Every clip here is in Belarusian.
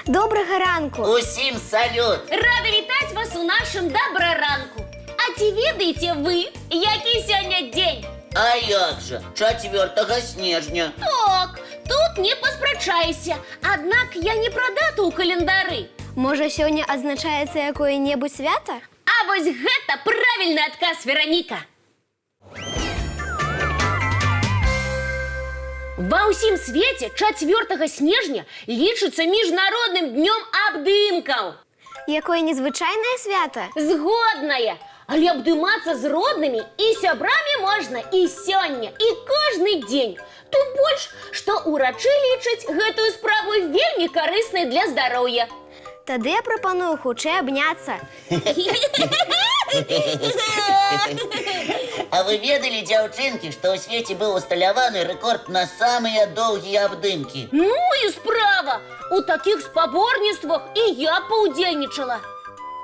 Доброго ранку! Усім салют! Рада вітати вас у нашому доброранку. А ці ведаєте ви, який сьогодні день? А як же? 4 снежня. Так, тут не поспрачайся. Однак я не про дату у календарі. Може, сьогодні означається якое-небудь свято? А вось гэта правильный отказ, Вероніка. Ва ўсім свеце 4 снежня лічыцца міжнародным днём абдымкаў. Якое незвичайне свято? Згодная. Але абдымацца з роднымі і сябрамі можна і сёння, і кожны дзень. Тут больш, што ўрачы лічаць гэтую справу вельмі карыснай для здароўя. Тады я прапаную хутчэй абняцца. А вы ведалі, дзяўчынкі, што ў свеце быў усталяваны рэкорд на самыя доўгія абдымкі? Ну і справа! У такіх спаборніцтвах і я паўдзельнічала.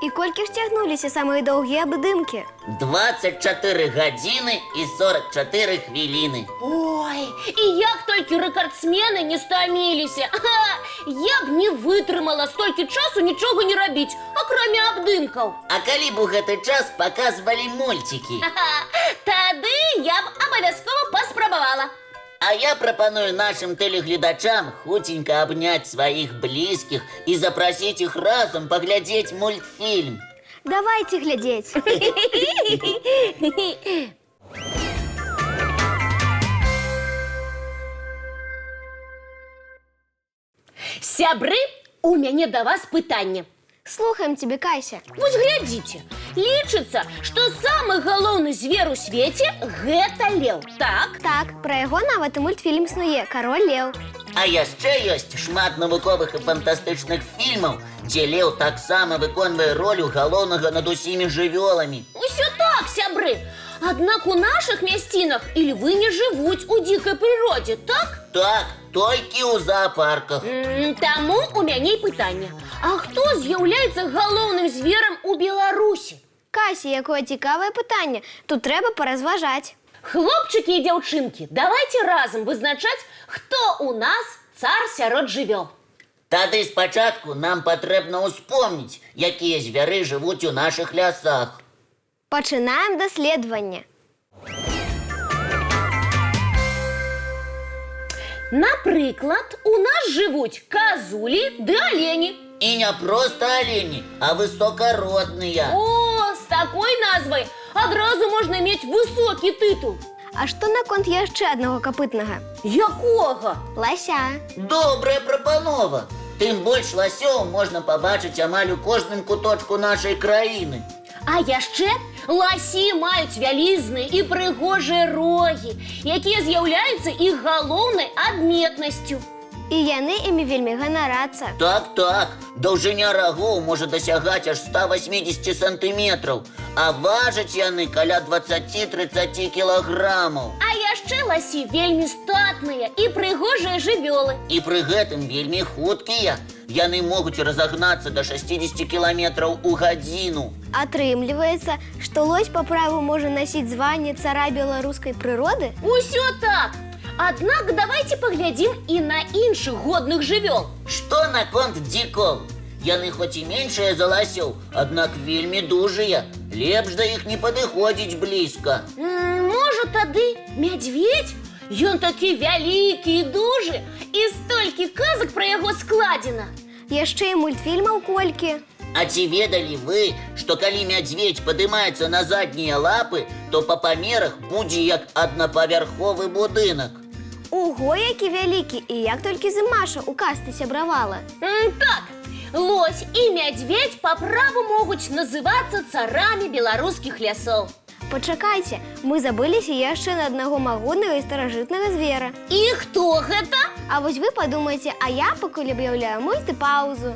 І колькі ж цягнуліся самыя доўгія абдымкі? 24 гадзіны і 44 хвіліны. Ой, і як толькі рэкардсмены не стаміліся. Я б не вытрымала столькі часу нічога не рабіць, акрамя абдымкаў. А калі б у гэты час паказвалі мульцікі? Тады я б абавязкова паспрабавала. А я прапаную нашим тэлегледачам хутенька абняць сваіх блізкіх і запрасіць іх разам паглядзець мультфільм. Давайте глядзець. Сябры, у мяне да вас пытанне. Слухаем тебе, Кася. Вось глядзіце, лічыцца, што самы галоўны звер у свеце гэта леў, так? Так, пра яго нават і мультфільм існуе «Кароль леў». А яшчэ ёсць шмат навуковых і фантастычных фільмаў, дзе леў таксама выконвае ролю галоўнага над усімі жывёламі. Усё так, сябры. Аднак у нашых мясцінах і львы не жывуць у дзікай прыродзе, так? Так, толькі ў зоапарках. Таму у мяне і пытанне. А хто з'яўляецца галоўным зверам у Беларусі? Кася, якое цікавае пытанне. Тут трэба паразважаць. Хлопчыкі і дзяўчынкі, давайте разам вызначаць, хто у нас цар сярод жывёл. Тады спачатку нам патрэбна ўспомніць, якія звяры жывуць у нашых лясах. Пачынаем даследаванне. Напрыклад, у нас жывуць казулі ды алені. І не проста алені, а высокародныя. О, з такой назвай адразу можна мець высокі тытул. А што наконт яшчэ аднаго капытнага? Якога? Лася. Добрая прапанова. Тым больш ласёў можна пабачыць амаль у кожным куточку нашай краіны. А яшчэ ласі маюць вялізныя і прыгожыя рогі, якія з'яўляюцца іх галоўнай адметнасцю. І яны імі вельмі ганарацца. Так, даўжыня рагоў можа дасягаць аж 180 сантыметраў, а важаць яны каля 20-30 кілаграмаў. А яшчэ ласі вельмі статныя і прыгожыя жывёлы. І пры гэтым вельмі хуткія. Яны могуць разагнацца да 60 кіламетраў у гадзіну. Атрымліваецца, што лось па праву можа насіць званне цара беларускай прыроды? Усё так. Аднак давайте паглядзім і на іншых годных жывёл. Што наконт дзікоў? Яны хоць і меншыя за ласёў, аднак вельмі дужыя. Лепш да іх не падыходзіць блізка. Можа тады мядзведзь? Ён такі вялікі і дужы, і столькі казак пра яго складзена. Яшчэ і мультфільмаў колькі. А ці ведалі вы, што калі мядзведзь падымаецца на заднія лапы, то па памерах будзе як аднапавярховы будынак? Ого, які вялікі, і як толькі Зымаша у касты сябравала. Так, лось і мядзведзь па праву могуць называцца царамі беларускіх лясоў. Пачакайце, мы забыліся яшчэ на аднаго магутнага і старажытнага звера. І хто гэта? А вось вы падумайце, а я пакуль аб'яўляю мультипаузу.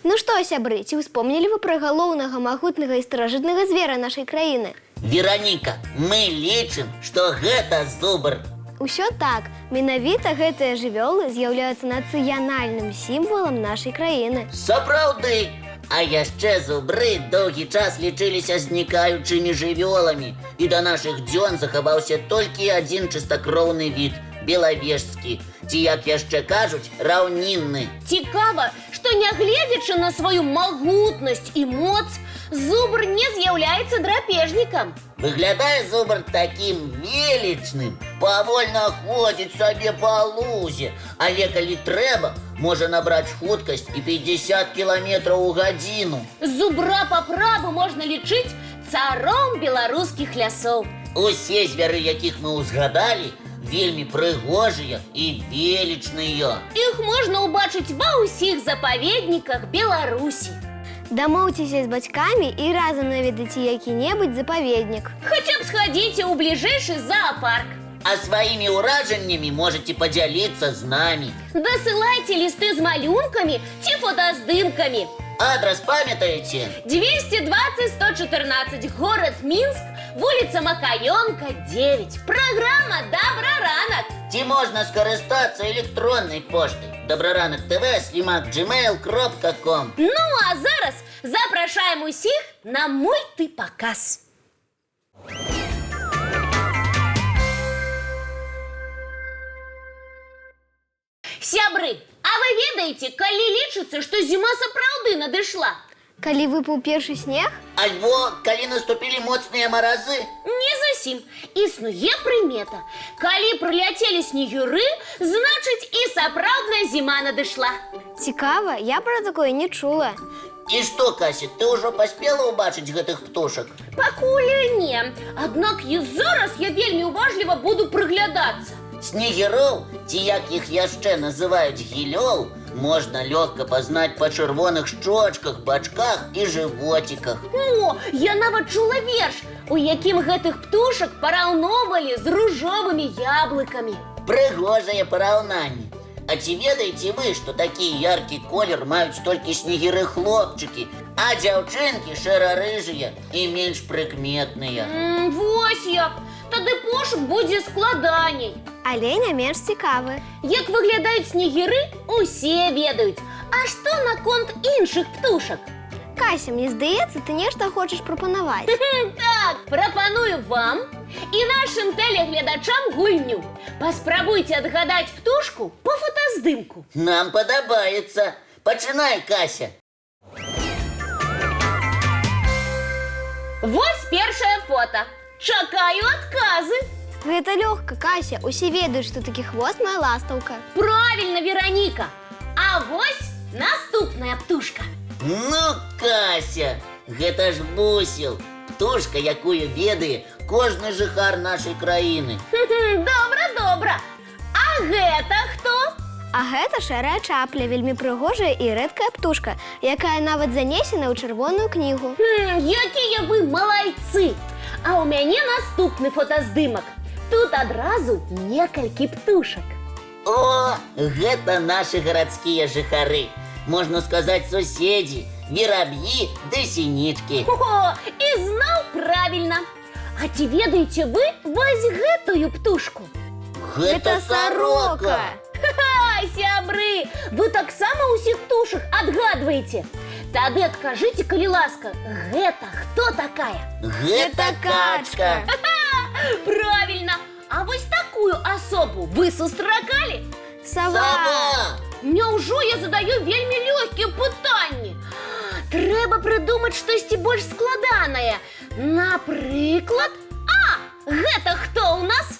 Ну што, сябры, ці ўспомнілі вы пра галоўнага магутнага і старажытнага звера нашай краіны? Вераніка, мы лічым, што гэта зубр. Усё так. Менавіта гэтыя жывёлы з'яўляюцца нацыянальным сімвалам нашай краіны. Сапраўды, А яшчэ зубры доўгі час лічыліся знікаючымі жывёламі, і да нашых дзён захаваўся толькі адзін чыстакроўны від белавежскі, ці, як яшчэ кажуць, раўнінны. Цікава, што нягледзячы на сваю магутнасць і моц, зубр не з'яўляецца драпежнікам. Выглядае зубр такім велічным, павольна ходзіць сабе па лузе, але калі трэба, можа набраць хуткасць і 50 кіламетраў у гадзіну. Зубра па праву можна лічыць царом беларускіх лясоў. Усе звяры, якіх мы ўзгадалі, вельмі прыгожыя і велічныя. Іх можна ўбачыць ва ўсіх запаведніках Беларусі. Дамоўцеся з бацькамі і разам наведайце які-небудзь запаведнік. Хаця б схадзіце ў бліжэйшы зоапарк. А сваімі ўражаннямі можаце падзяліцца з намі. Дасылайце лісты з малюнкамі ці фотаздымкамі. Адрас памятаеце? 220-114, город Мінск, вуліца Макаёнка, 9. Праграма «Добраранак». Ці можна скарыстацца электроннай поштай добраранак.tv@gmail.com. Ну, а зараз запрашаем усіх на мультипаказ. Сябры, а вы ведаеце, калі лічыцца, што зіма сапраўды надышла? Калі выпаў першы снег, Альбо калі наступілі моцныя маразы. Не зусім. Існуе прымета. Калі прыляцелі снегюры, значыць і сапраўдная зіма надышла. цікава, я пра такое не чула. І што, Кася, ты ўжо паспела ўбачыць гэтых птушак? Пакуль не. Аднак і зараз я вельмі уважліва буду прыглядацца. Снегіроў, ці як іх яшчэ называюць гілёў, можна лёгка пазнаць па чырвоных шчочках, бачках і жывоціках. О, я нават чула верш, у якім гэтых птушак параўноўвалі з ружовымі яблыкамі. Прыгожае параўнанне. А ці ведаеце вы, што такі яркі колер маюць толькі снегіры-хлопчыкі, а дзяўчынкі шэра-рыжыя і менш прыкметныя? Вось як. Тады пошук будзе складаней. Але не менш цікавы. Як выглядаюць снегіры, усе ведаюць. А што наконт іншых птушак? Кася, мне здаецца, ты нешта хочаш прапанаваць. Так, прапаную вам і нашым тэлегледачам гульню. Паспрабуйце адгадаць птушку па фотаздымку. Нам падабаецца. Пачынай, Кася. Вось першае фота. Чакаю адказы. Гэта лёгка, Кася. Усе ведаюць, што такі хвост мая ластаўка. Правільна, Вераніка. А вось наступная птушка. Ну, Кася, гэта ж бусел. Птушка, якую ведае кожны жыхар нашай краіны. Добра, добра. А гэта хто? А гэта шэрая чапля, вельмі прыгожая і рэдкая птушка, якая нават занесена ў чырвоную кнігу. Якія вы малайцы! А ў мяне наступны фотаздымак. Тут адразу некалькі птушак. О, гэта нашы гарадскія жыхары. Можна сказаць, суседзі, вераб'і ды сінічкі. О, і зноў правільна. А ці ведаеце вы вось гэтую птушку? Гэта сарока. Ха-ха, сябры, вы таксама ўсіх птушак адгадваеце. Тады адкажыце, калі ласка, гэта хто такая? Гэта качка. Правільна. А вось такую асобу вы сустракалі? Сава. Няўжо я задаю вельмі лёгкія пытанні? Трэба прыдумаць штосьці больш складанае. Напрыклад, гэта хто ў нас?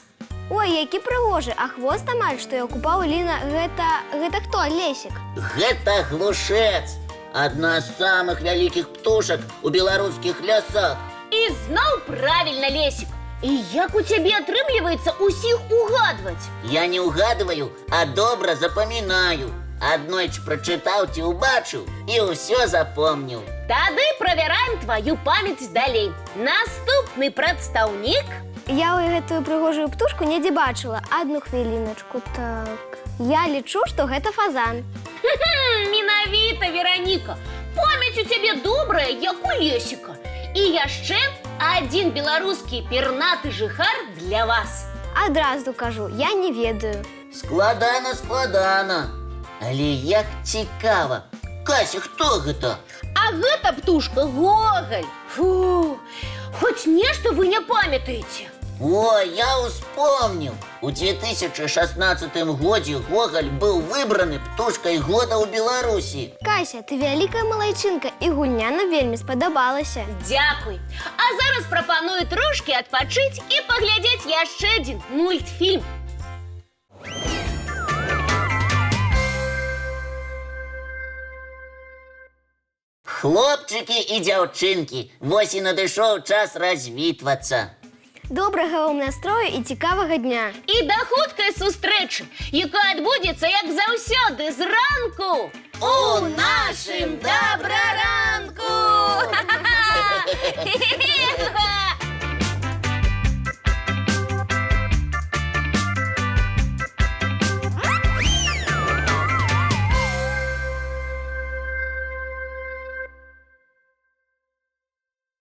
Ой, які прыгожы, а хвост амаль, што я купаў Ліна, гэта хто, Лесік? Гэта глушэц. Адна з самых вялікіх птушак у беларускіх лясах. І зноў правільна, Лесік. І як у цябе атрымліваецца усіх угадваць? Я не угадываю, а добра запамінаю. Аднойчы прачытаў ці ўбачыў і ўсё запомніў. Тады правяраем тваю памяць далей. Наступны прадстаўнік. Я гэтую прыгожую птушку недзе бачыла. Адну хвіліначку, так. Я лічу, што гэта фазан. Менавіта, Вераніка. Памяць у цябе добрая, як у Лесіка. І яшчэ адзін беларускі пернаты жыхар для вас. Адразу кажу, я не ведаю. Складана. Але як цікава. Кася, хто гэта? А гэта птушка Гоголь. Фу, хоць нешта вы не памятаеце. О, я успомнил. У 2016 годзе Гоголь был выбраны птушкой года ў Беларусі. Кася, ты вялікая малайчынка, і гульня нам вельмі спадабалася. Дзякуй. А зараз прапаную трошки адпачыць і паглядзець яшчэ адзін мультфільм. Хлопчыкі і дзяўчынкі, вось і надышоў час развітвацца. Добрага вам настрою і цікавага дня. І да хуткай сустрэчы, якая адбудзецца, як заўсёды, зранку. У нашым добраранку!